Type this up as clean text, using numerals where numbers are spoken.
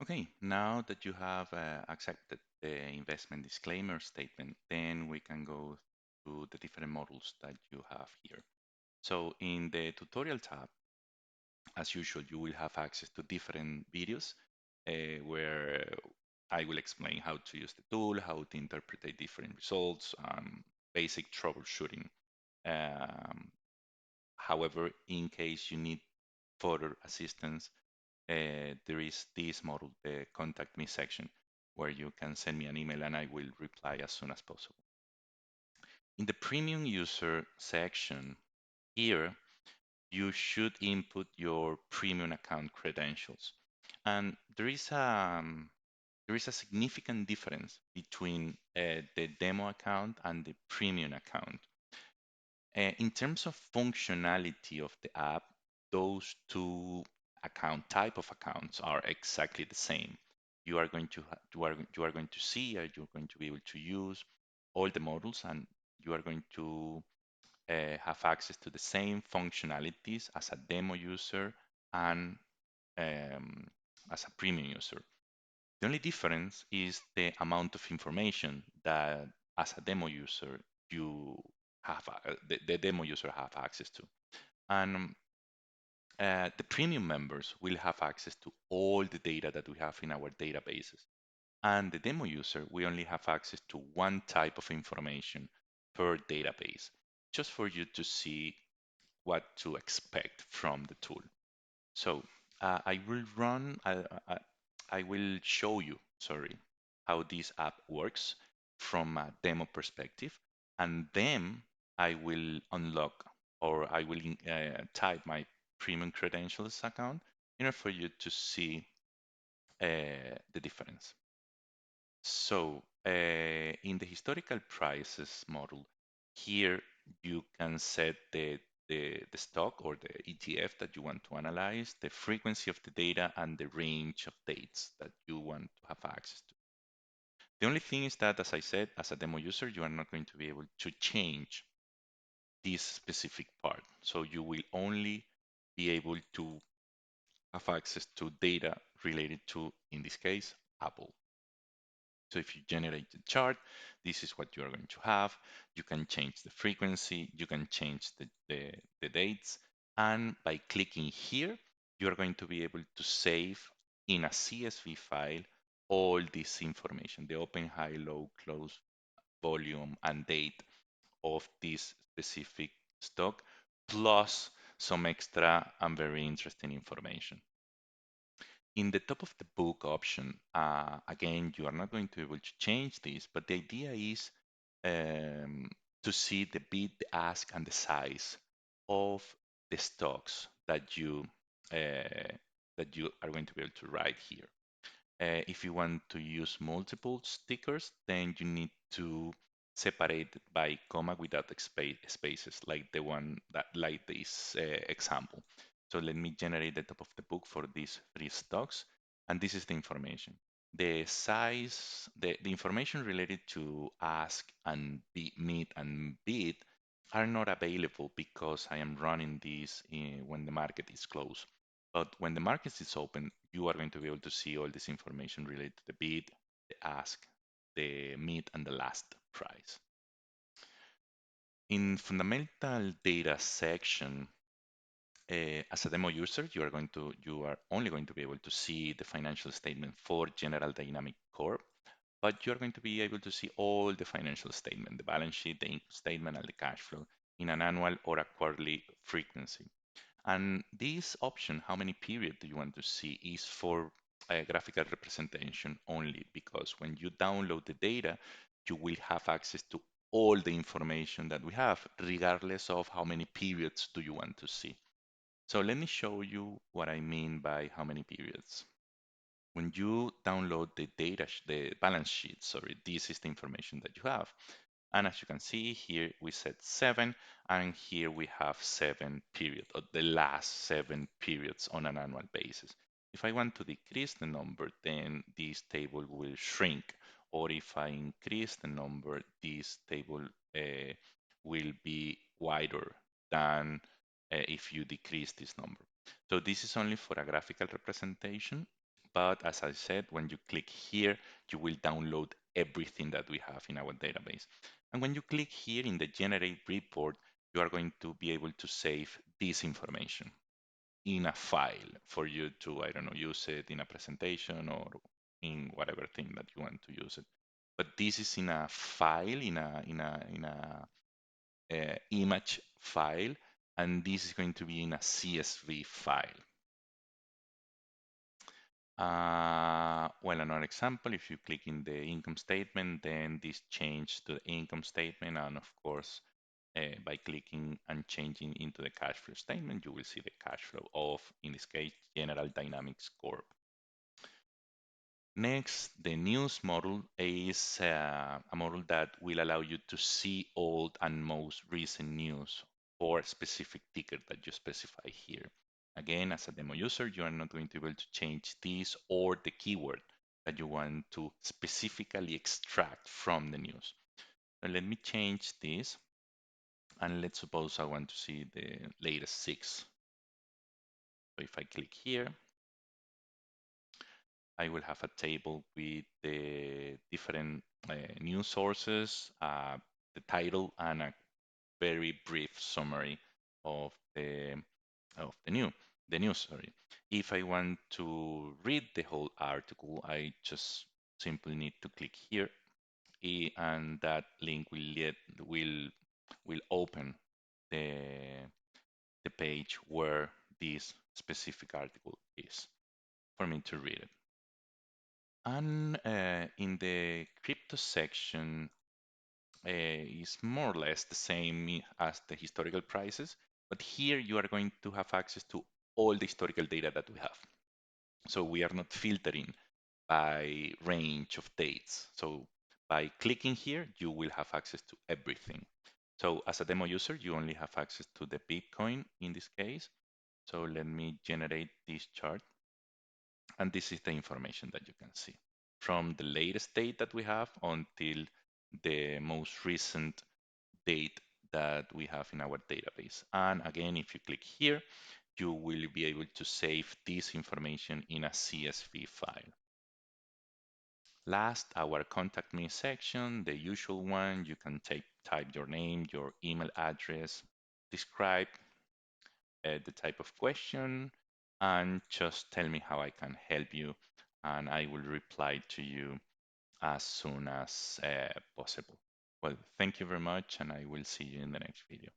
Okay, now that you have accepted the investment disclaimer statement, then we can go to the different models that you have here. So in the tutorial tab, as usual, you will have access to different videos where I will explain how to use the tool, how to interpret the different results, basic troubleshooting. Um, However, in case you need further assistance, there is this model, the contact me section, where you can send me an email and I will reply as soon as possible. In the premium user section here, you should input your premium account credentials. And there is a significant difference between the demo account and the premium account. In terms of functionality of the app, those two account type of accounts are exactly the same. You are going to you are going to see, you're going to be able to use all the models, and you are going to have access to the same functionalities as a demo user and um, as a premium user. The only difference is the amount of information that, as a demo user, you have the demo user have access to, and the premium members will have access to all the data that we have in our databases. And the demo user, we only have access to one type of information per database, just for you to see what to expect from the tool. So I will I will show you, sorry, how this app works from a demo perspective, and then I will unlock or I will type my premium credentials account in order for you to see the difference. So in the historical prices model, here you can set the stock or the ETF that you want to analyze, the frequency of the data, and the range of dates that you want to have access to. The only thing is that, as I said, as a demo user, you are not going to be able to change this specific part. So you will only be able to have access to data related to, in this case, Apple. So if you generate the chart, this is what you're going to have. You can change the frequency, you can change the dates, and by clicking here, you're going to be able to save in a CSV file all this information, the open, high, low, close, volume, and date of this specific stock, plus some extra and very interesting information. In the top of the book option, again, you are not going to be able to change this, but the idea is to see the bid, the ask, and the size of the stocks that you are going to be able to write here. If you want to use multiple stickers, then you need to separate it by comma without spaces, like the one that, like this example. So let me generate the top of the book for these three stocks, and this is the information. The size, the information related to ask and meet and bid are not available because I am running this when the market is closed. But when the market is open, you are going to be able to see all this information related to the bid, the ask, the meet, and the last price. In fundamental data section, as a demo user, you are only going to be able to see the financial statement for General Dynamic Corp, but you're going to be able to see all the financial statement, the balance sheet, the income statement, and the cash flow in an annual or a quarterly frequency. And this option, how many period do you want to see, is for a graphical representation only, because when you download the data, you will have access to all the information that we have, regardless of how many periods do you want to see. So let me show you what I mean by how many periods. When you download the data, the balance sheet, sorry, this is the information that you have. And as you can see here, we set 7, and here we have 7 periods, or the last 7 periods on an annual basis. If I want to decrease the number, then this table will shrink. Or if I increase the number, this table will be wider than if you decrease this number. So this is only for a graphical representation. But as I said, when you click here, you will download everything that we have in our database. And when you click here in the generate report, you are going to be able to save this information in a file for you to, I don't know, use it in a presentation or in whatever thing that you want to use it. But this is in a file, in a image file, and this is going to be in a CSV file. Well, another example, if you click in the income statement, then this changes to the income statement. And of course, by clicking and changing into the cash flow statement, you will see the cash flow of, in this case, General Dynamics Corp. Next, the news model is a model that will allow you to see old and most recent news for a specific ticker that you specify here. Again, as a demo user, you are not going to be able to change this or the keyword that you want to specifically extract from the news. So let me change this, and let's suppose I want to see the latest 6. So if I click here, I will have a table with the different news sources, the title, and a very brief summary of the news. Sorry. If I want to read the whole article, I just simply need to click here, and that link will open the the page where this specific article is for me to read it. And in the crypto section is more or less the same as the historical prices, but here you are going to have access to all the historical data that we have. So we are not filtering by range of dates. So by clicking here, you will have access to everything. So as a demo user, you only have access to the Bitcoin in this case. So let me generate this chart. And this is the information that you can see from the latest date that we have until the most recent date that we have in our database. And again, if you click here, you will be able to save this information in a CSV file. Last, our contact me section, the usual one. You can type your name, your email address, describe the type of question, and just tell me how I can help you, and I will reply to you as soon as possible. Well, thank you very much, and I will see you in the next video.